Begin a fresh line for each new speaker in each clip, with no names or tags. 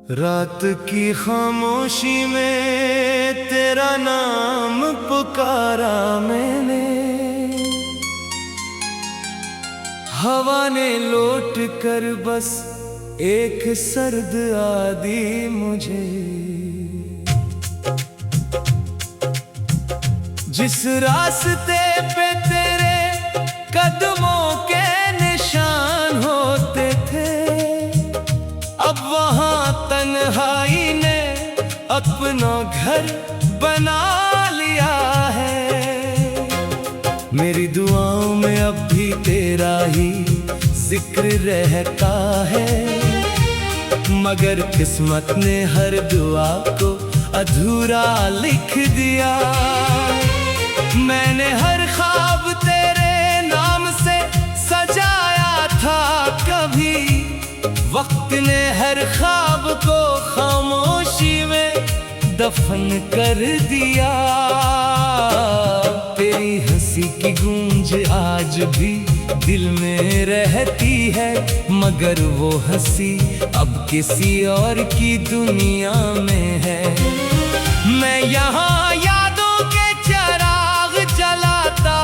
रात की खामोशी में तेरा नाम पुकारा मैंने, हवा ने लौट कर बस एक सर्द आदि मुझे। जिस रास्ते पे तेरे कदमों के निशान होते थे, अब वहां तन्हाई ने अपना घर बना लिया है। मेरी दुआओं में अब भी तेरा ही जिक्र रहता है, मगर किस्मत ने हर दुआ को अधूरा लिख दिया। मैंने हर ख्वाब तेरे नाम से सजाया था, कभी वक्त ने हर ख्वाब को खामोशी में दफन कर दिया। तेरी हंसी की गूंज आज भी दिल में रहती है, मगर वो हंसी अब किसी और की दुनिया में है। मैं यहाँ यादों के चिराग जलाता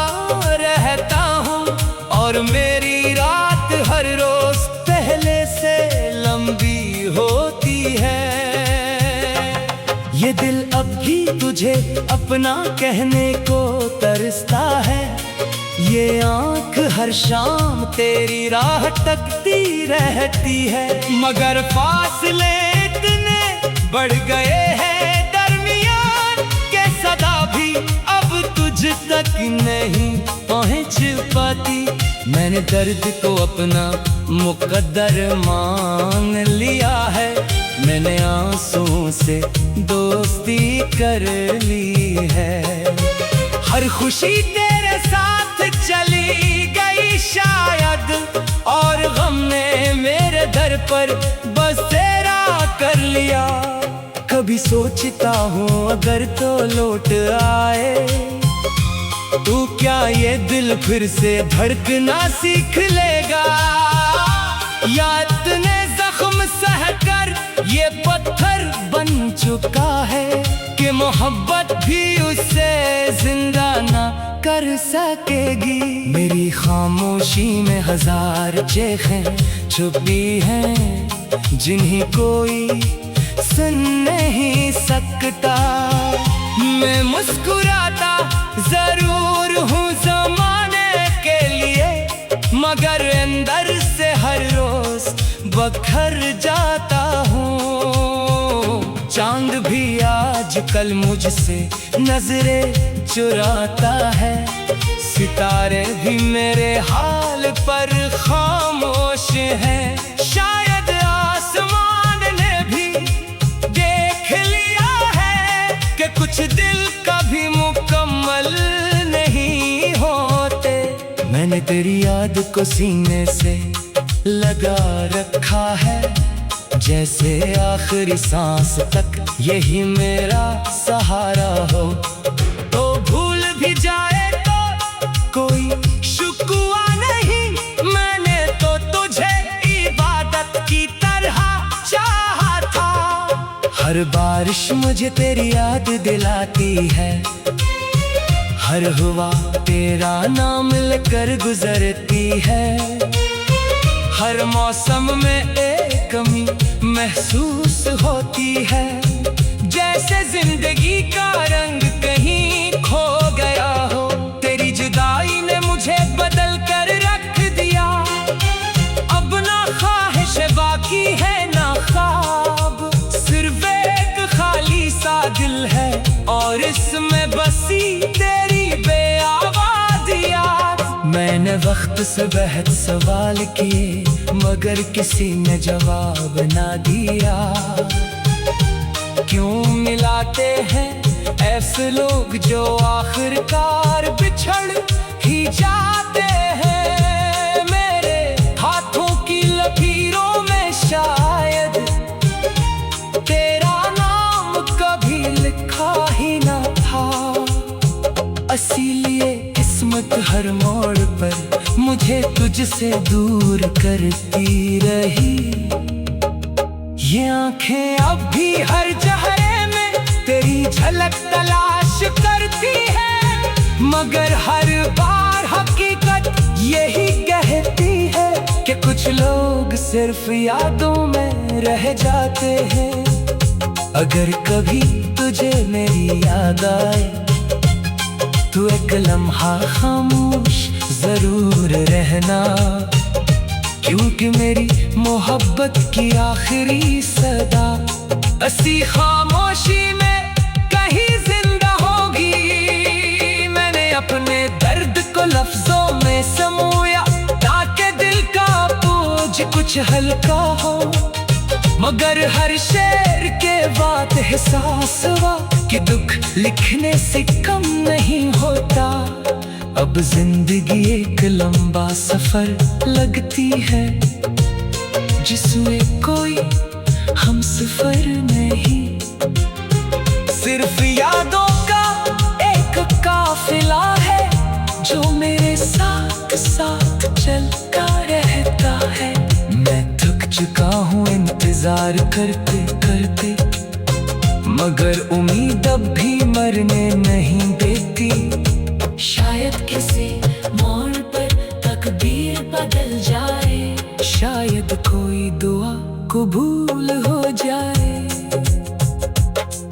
रहता हूँ, और मेरी रात हर रोज पहले से लंबी होती है। ये दिल अब भी तुझे अपना कहने को तरसता है, ये आँख हर शाम तेरी राह तकती रहती है। मगर फासले इतने बढ़ गए हैं दरमियान के, सदा भी अब तुझ तक नहीं पहुँच पाती। मैंने दर्द को अपना मुकद्दर मान लिया है, मैंने आंसुओं से दोस्ती कर ली है। हर खुशी तेरे साथ चली गई शायद, और गम ने मेरे दर पर बसेरा कर लिया। कभी सोचता हूँ अगर तो लौट आए, तू क्या ये दिल फिर से धड़कना सीख लेगा, या इतने जख्म सहकर ये पत्थर बन चुका है कि मोहब्बत भी उससे जिंदा ना कर सकेगी। मेरी खामोशी में हजार चेखें छुपी हैं, जिन्हें कोई सुन नहीं सकता। मैं मुस्कुराता जरूर हूँ ज़माने के लिए, मगर अंदर से हर रोज बखर जाता हूँ। चांद भी आजकल मुझसे नजरें चुराता है, सितारे भी मेरे हाल पर खामोश हैं। शायद आसमान ने भी देख लिया है कि कुछ दिल कभी मुकम्मल नहीं होते। मैंने तेरी याद को सीने से लगा रखा है, जैसे आखिरी सांस तक यही मेरा सहारा हो। तो भूल भी जाए तो कोई शुक्वा नहीं, मैंने तो तुझे इबादत की तरह चाहा था। हर बारिश मुझे तेरी याद दिलाती है, हर हवा तेरा नाम लेकर गुजरती है। हर मौसम में एक कमी महसूस होती है, जैसे जिंदगी का रंग कहीं खो गया हो। तेरी जुदाई ने मुझे बदल कर रख दिया, अब ना ख्वाहिश बाकी है ना ख्वाब, सिर्फ एक खाली सा दिल है और इसमें बसी तेरी बेआवाज़ याद। मैंने वक्त से बेहद सवाल किए, मगर किसी ने जवाब ना दिया। क्यों मिलाते हैं ऐसे लोग जो आखिरकार बिछड़ ही जाते हैं। मेरे हाथों की लकीरों में शायद तेरा नाम कभी लिखा ही ना था, इसीलिए किस्मत हर मोड़ पर मुझे तुझसे दूर करती रही। ये आंखें अब भी हर चेहरे में तेरी झलक तलाश करती है, मगर हर बार हकीकत यही कहती है कि कुछ लोग सिर्फ यादों में रह जाते हैं। अगर कभी तुझे मेरी याद आए तो एक लम्हा खामोश जरूर रहना, क्योंकि मेरी मोहब्बत की आखिरी सदा असी खामोशी में कहीं जिंदा होगी। मैंने अपने दर्द को लफ्जों में समोया ताकि दिल का बोझ कुछ हल्का हो, मगर हर शेर के बाद एहसास हुआ कि दुख लिखने से कम नहीं होता। अब जिंदगी एक लंबा सफर लगती है जिसमें कोई हम सफर नहीं, सिर्फ यादों का एक काफिला है जो मेरे साथ साथ चलता रहता है। मैं थक चुका हूँ इंतजार करते करते, मगर उम्मीद अब भी मरने नहीं देती।
शायद किसी मोड़ पर तकदीर बदल जाए,
शायद कोई दुआ कबूल हो जाए,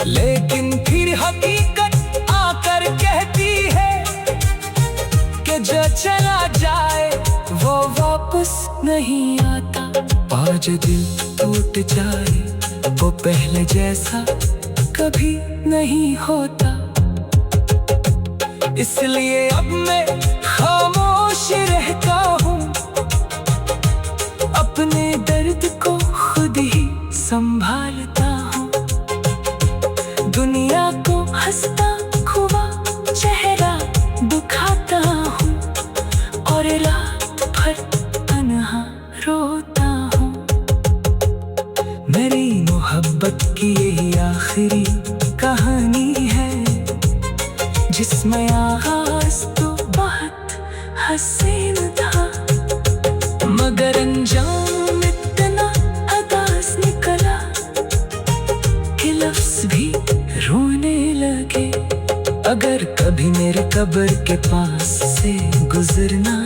लेकिन फिर हकीकत आकर कहती है कि जो चला जाए वो वापस नहीं आता। आज दिल टूट जाए वो पहले जैसा कभी नहीं होता, इसलिए अब मैं खामोश रहता हूँ, अपने दर्द को खुद ही संभालता हूँ। दुनिया को हंसता खुआ चेहरा दिखाता हूँ और रात भर तन्हा रोता हूँ। मेरी मोहब्बत की यही आखिरी कहानी है जिसमें आगाज तो बहुत हसीन था, मगर अंजाम इतना अदास निकला कि लफ्ज भी रोने लगे। अगर कभी मेरे कब्र के पास से गुजरना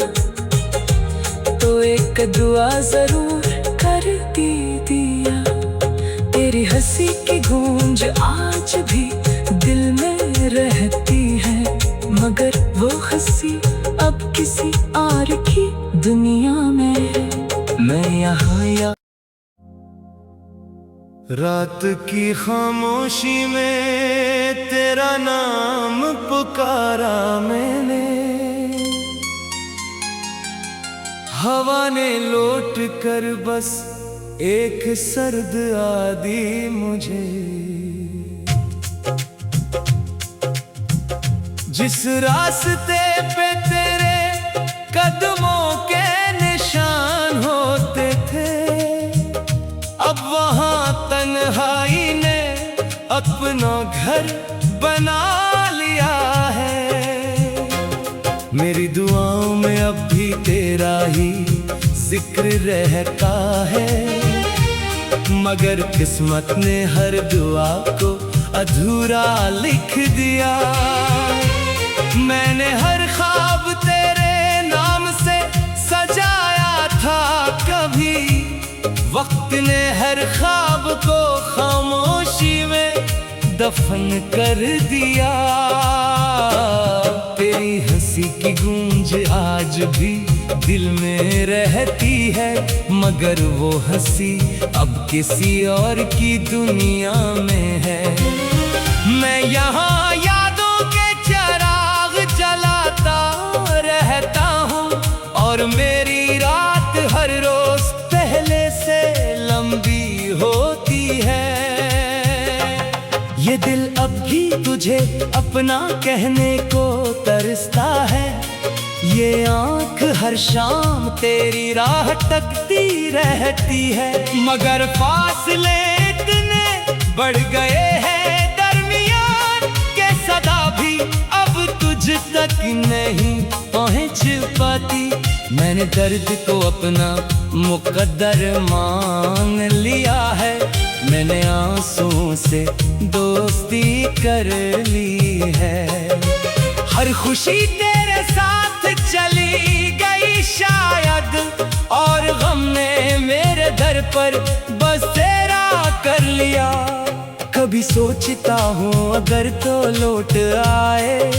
तो एक दुआ जरूर कर दीजिए। तेरी हंसी की गूंज आज भी दिल में रहती है, मगर वो हंसी अब किसी और की दुनिया में है। मैं यहाँ रात की खामोशी में तेरा नाम पुकारा मैंने, हवा ने लौट कर बस एक सर्द आदी मुझे। जिस रास्ते पे तेरे कदमों के निशान होते थे, अब वहां तन्हाई ने अपना घर बना लिया है। मेरी दुआओं में अब भी तेरा ही जिक्र रहता है, मगर किस्मत ने हर दुआ को अधूरा लिख दिया। मैंने हर ख्वाब तेरे नाम से सजाया था कभी, वक्त ने हर ख्वाब को खामोशी में दफन कर दिया। तेरी हंसी की गूंज आज भी दिल में रहती है, मगर वो हंसी अब किसी और की दुनिया में है। मैं यहाँ यादों के चिराग जलाता रहता हूँ और मेरी रात हर रोज पहले से लंबी होती है। ये दिल अब भी तुझे अपना कहने को तरसता है, ये आँख हर शाम तेरी राह तकती रहती है, मगर फासले इतने बढ़ गए हैं दरमियान के सदा भी अब तुझ तक नहीं पहुँच पाती। मैंने दर्द को अपना मुकद्दर मान लिया है, मैंने आंसुओं से दोस्ती कर ली है। हर खुशी तेरे साथ चली गई शायद, और गम ने मेरे दर पर बसेरा कर लिया। कभी सोचता हूँ अगर तो लौट आए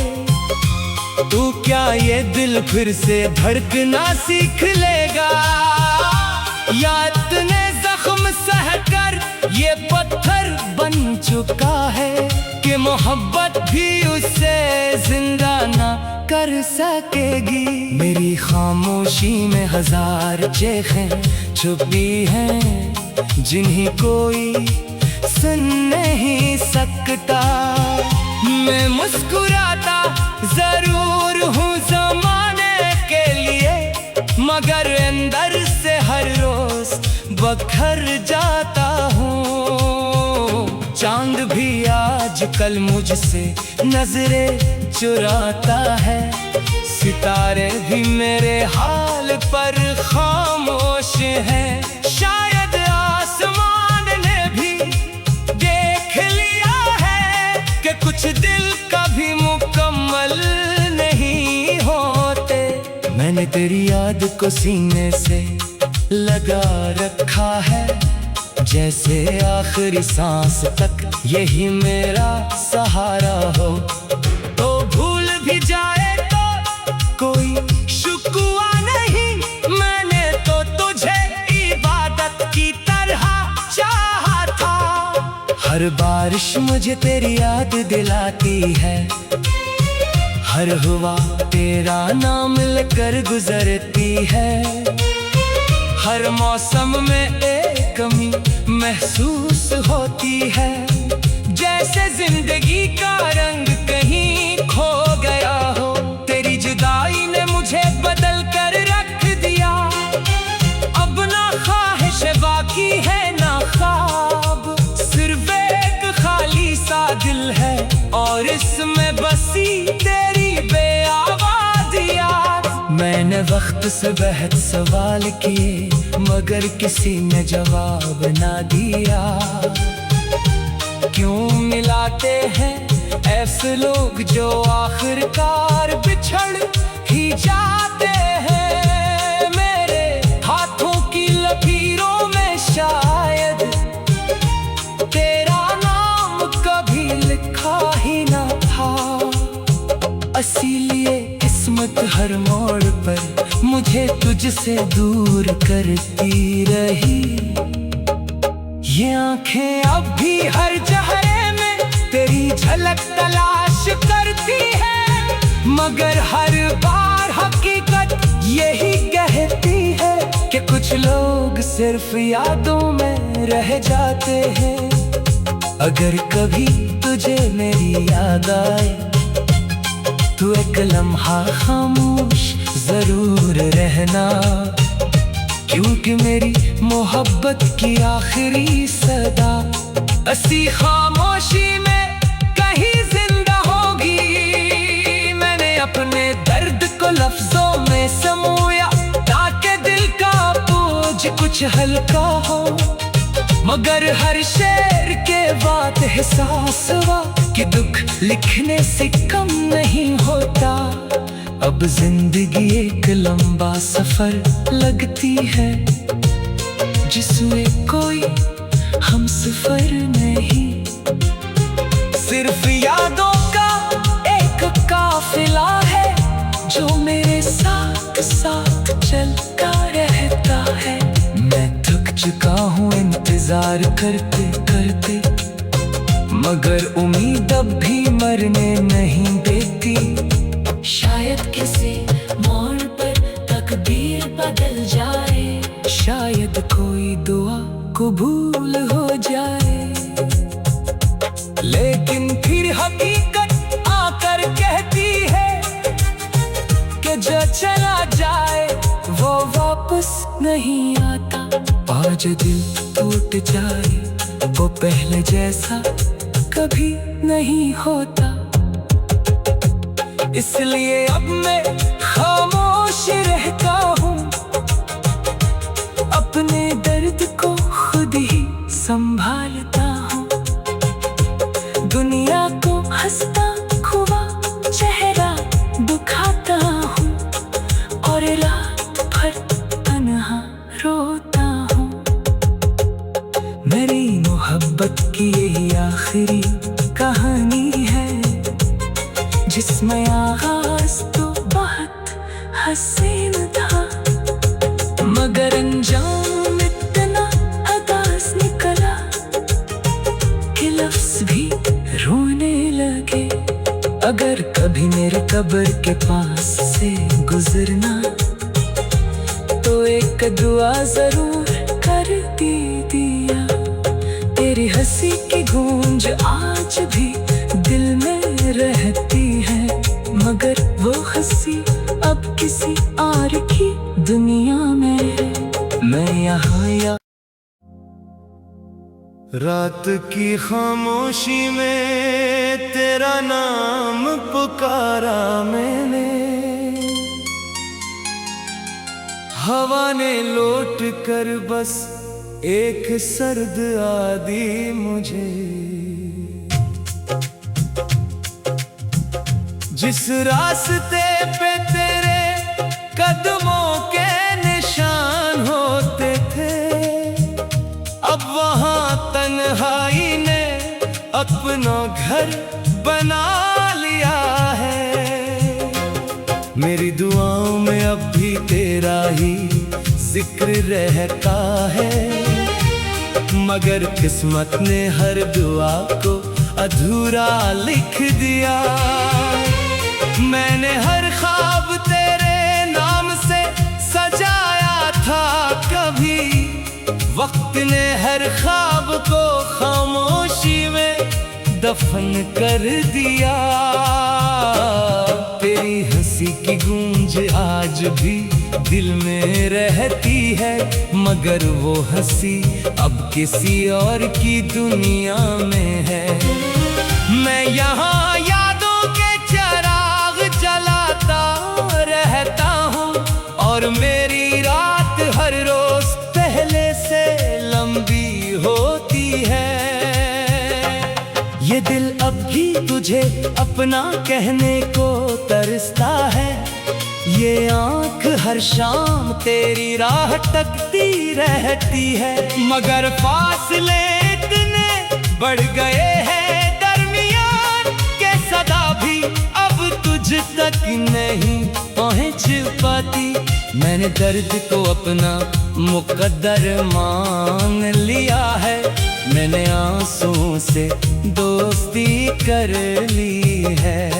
तू, क्या ये दिल फिर से धड़कना सीख लेगा, या इतने जख्म सहकर ये पत्थर बन चुका है कि मोहब्बत भी उससे जिंदा ना कर सकेगी। मेरी खामोशी में हजार चेखें छुपी हैं जिन्हें कोई सुन नहीं सकता। मैं मुस्कुराता जरूर हूँ ज़माने के लिए, मगर अंदर से हर रोज बखर जाता हूँ। चांद भी आजकल मुझसे नजरें चुराता है, सितारे भी मेरे हाल पर खामोश हैं। शायद आसमान ने भी देख लिया है कि कुछ दिल कभी मुकम्मल नहीं होते। मैंने तेरी याद को सीने से लगा रखा है, जैसे आखिरी सांस तक यही मेरा सहारा हो। तो भूल भी जाए तो कोई शुक्वा नहीं, मैंने तो तुझे इबादत की तरह चाहा था। हर बारिश मुझे तेरी याद दिलाती है, हर हवा तेरा नाम लेकर गुजरती है। हर मौसम में एक कमी महसूस होती है, जैसे जिंदगी का रंग कहीं खो गया हो। तेरी जुदाई ने मुझे बदल कर रख दिया, अब ना ख्वाहिश बाकी है ना ख्वाब, सिर्फ एक खाली सा दिल है और इसमें बसी तेरी बेआवाज़ याद। मैंने वक्त से बेहद सवाल किए, मगर किसी ने जवाब ना दिया। क्यों मिलाते हैं ऐसे लोग जो आखिरकार बिछड़ ही जाते हैं। मेरे हाथों की लकीरों में शायद तेरा नाम कभी लिखा ही ना था, इसीलिए किस्मत हर मोड़ पर मुझे तुझसे दूर करती रही। ये आंखें अब भी हर चेहरे में तेरी झलक तलाश करती है, मगर हर बार हकीकत यही कहती है कि कुछ लोग सिर्फ यादों में रह जाते हैं। अगर कभी तुझे मेरी याद आए तू एक लम्हा खामोश जरूर रहना, क्योंकि मेरी मोहब्बत की आखिरी सदा असी खामोशी में कहीं जिंदा होगी। मैंने अपने दर्द को लफ्जों में समोया ताकि दिल का बोझ कुछ हल्का हो, मगर हर शेर के बाद एहसास हुआ कि दुख लिखने से कम नहीं होता। अब जिंदगी एक लंबा सफर लगती है, जिसमें कोई हम सफर नहीं, सिर्फ यादों का एक काफिला है जो मेरे साथ साथ चलता रहता है। मैं थक चुका हूँ इंतजार करते करते, मगर उम्मीद अब भी मरने नहीं देती।
शायद किसी मोड़ पर तकदीर बदल जाए,
शायद कोई दुआ कबूल हो जाए, लेकिन फिर हकीकत आकर कहती है कि जो चला जाए वो वापस नहीं आता। आज दिल टूट जाए वो पहले जैसा कभी नहीं होता, इसलिए अब मैं खामोश रहता हूँ, अपने दर्द को खुद ही
संभालता हूँ। दुनिया को हंसता हुआ चेहरा दिखाता हूँ और रात भर तन्हा रोता हूँ। मेरी मोहब्बत की यही आखिरी कहानी है, जिसमें आगाज तो बहुत हसीन था, मगर अंजाम इतना अदास निकला कि लफ्ज़ भी रोने लगे। अगर कभी मेरे कब्र के पास से गुजरना तो एक दुआ जरूर कर दीजिए। तेरी हंसी की गूंज आज भी दिल में रहती है, मगर वो हंसी अब किसी और की दुनिया में है। मैं यहाँ
रात की खामोशी में तेरा नाम पुकारा मैंने, हवा ने लौट कर बस एक सर्द आदी मुझे। जिस रास्ते पे तेरे कदमों के निशान होते थे, अब वहां तन्हाई ने अपना घर बना लिया है। मेरी दुआओं में अब भी तेरा ही जिक्र रहता है, मगर किस्मत ने हर दुआ को अधूरा लिख दिया। मैंने हर ख्वाब तेरे नाम से सजाया था कभी, वक्त ने हर ख्वाब को खामोशी में दफन कर दिया। तेरी हंसी की गूंज आज भी दिल में रहती है, मगर वो हंसी अब किसी और की दुनिया में है। मैं यहाँ यादों के चिराग जलाता रहता हूँ, और मेरी रात हर रोज पहले से लंबी होती है। ये दिल अब भी तुझे अपना कहने को तरसता है, ये आँख हर शाम तेरी राह तकती रहती है, मगर फासले इतने बढ़ गए हैं दरमियान के सदा भी अब तुझ तक नहीं पहुँच पाती। मैंने दर्द को अपना मुकद्दर मान लिया है, मैंने आंसुओं से दोस्ती कर ली है।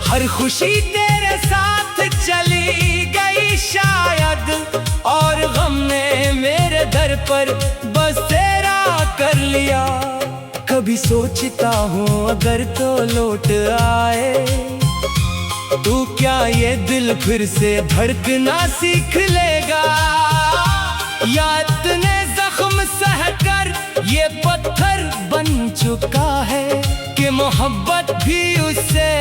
हर खुशी तेरे साथ चली गई शायद, और गम ने मेरे दर पर बसेरा कर लिया। कभी सोचता हूँ अगर तो लौट आए, तू क्या ये दिल फिर से धड़कना सीख लेगा, या इतने जख्म सहकर ये पत्थर बन चुका है कि मोहब्बत भी उसे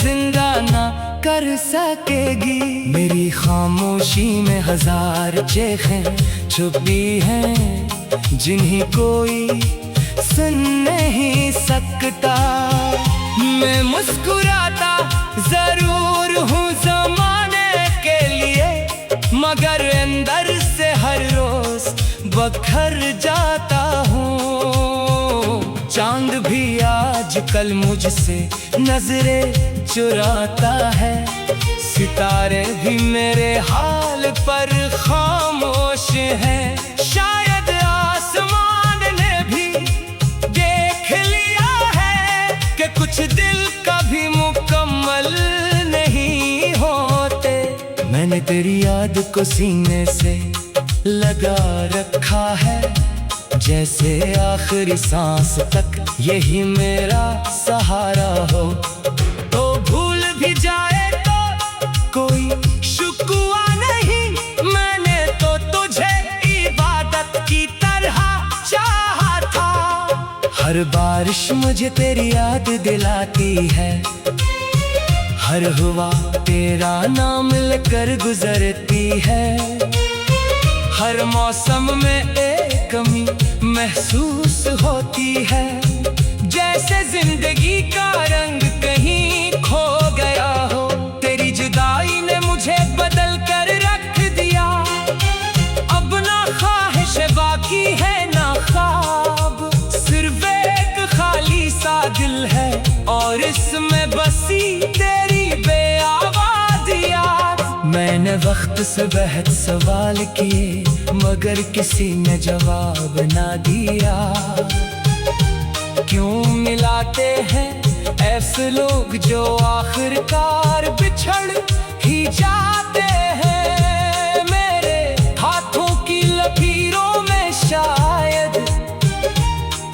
जिंदा ना कर सकेगी। मेरी खामोशी में हजार चेखें छुपी हैं, जिन्हें कोई सुन नहीं सकता। मैं मुस्कुराता जरूर हूँ ज़माने के लिए, मगर अंदर से हर रोज बखर जाता हूँ। चांद भी आजकल मुझसे नजरें चुराता है, सितारे भी मेरे हाल पर खामोश हैं। शायद आसमान ने भी देख लिया है कि कुछ दिल कभी मुकम्मल नहीं होते। मैंने तेरी याद को सीने से लगा रखा है, जैसे आखिरी सांस तक यही मेरा सहारा हो। तो भूल भी जाए तो कोई शुक्वा नहीं, मैंने तो तुझे इबादत की तरह चाहा था। हर बारिश मुझे तेरी याद दिलाती है, हर हवा तेरा नाम लेकर गुजरती है। हर मौसम में एक कमी महसूस होती है, जैसे जिंदगी का रंग कहीं खो गया हो। तेरी जुदाई ने मुझे बदल कर रख दिया, अब ना ख्वाहिश बाकी है ना ख्वाब, सिर्फ एक खाली सा दिल है और इसमें बसी तेरी बेआवाज़ याद। मैंने वक्त से बेहद सवाल किए मगर किसी ने जवाब ना दिया। क्यों मिलाते हैं ऐसे लोग जो आखिरकार बिछड़ ही जाते हैं। मेरे हाथों की लकीरों में शायद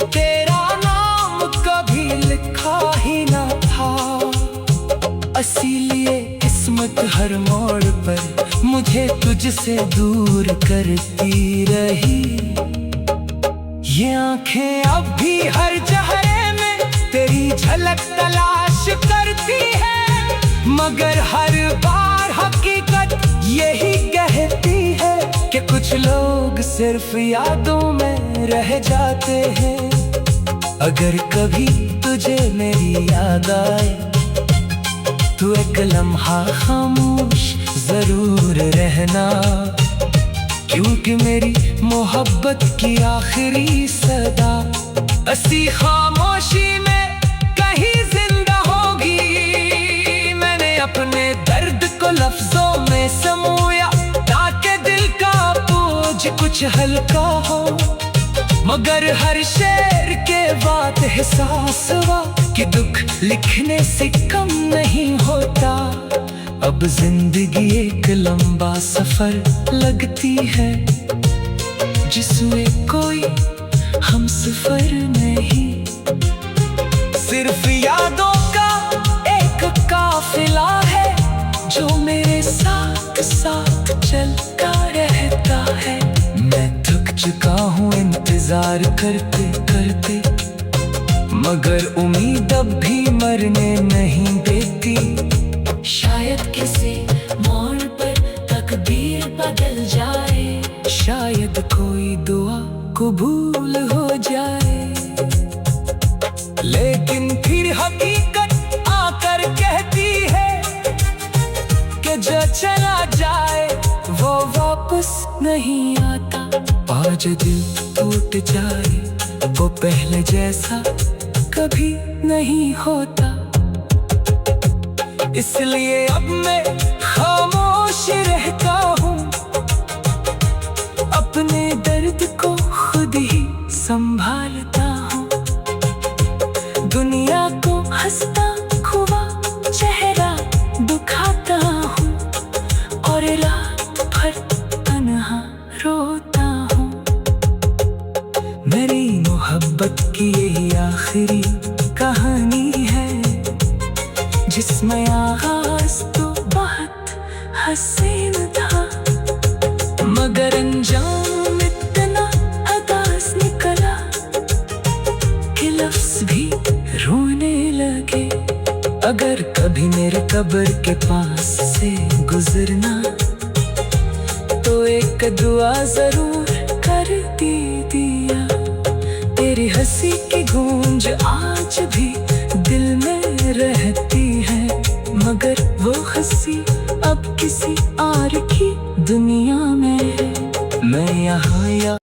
तेरा नाम कभी लिखा ही ना था, इसीलिए किस्मत हर मोड़ पर मुझे तुझसे दूर करती रही। ये आंखें अब भी हर चेहरे में तेरी झलक तलाश करती है, मगर हर बार हकीकत यही कहती है कि कुछ लोग सिर्फ यादों में रह जाते हैं। अगर कभी तुझे मेरी याद आए तो एक लम्हा खामोश जरूर रहना, क्योंकि मेरी मोहब्बत की आखिरी सदा ऐसी खामोशी में कहीं जिंदा होगी। मैंने अपने दर्द को लफ्जों में समोया ताकि दिल का बोझ कुछ हल्का हो, मगर हर शेर के बाद एहसास हुआ कि दुख लिखने से कम नहीं होता। अब जिंदगी एक लंबा सफर लगती है जिसमें कोई हम सफर नहीं, सिर्फ यादों का एक काफिला है जो मेरे साथ साथ चलता रहता है। मैं थक चुका हूँ इंतजार करते करते, मगर उम्मीद अब भी मरने नहीं देती।
शायद किसी मोड़ पर तकदीर बदल जाए,
शायद कोई दुआ कबूल हो जाए, लेकिन फिर हकीकत आकर कहती है कि जो चला जाए वो वापस नहीं आता। आज दिल टूट जाए वो पहले जैसा कभी नहीं होता, इसलिए अब मैं खामोश रहता हूँ, अपने दर्द को खुद ही संभालता हूँ। दुनिया को हंसता हुआ चेहरा दिखाता हूँ और रात भर तन्हा रोता हूँ। मेरी मोहब्बत की यही आखिरी कहानी है, जिसमें आगाज तो बहुत हसीन था, मगर अंजाम इतना अदास निकला कि लफ्ज भी रोने लगे। अगर कभी मेरे कब्र के पास से गुजरना तो एक दुआ जरूर कर दिया। तेरी हंसी की गूंज आज भी दिल में रहती है, मगर वो हंसी अब किसी और की दुनिया में है। मैं यहाँ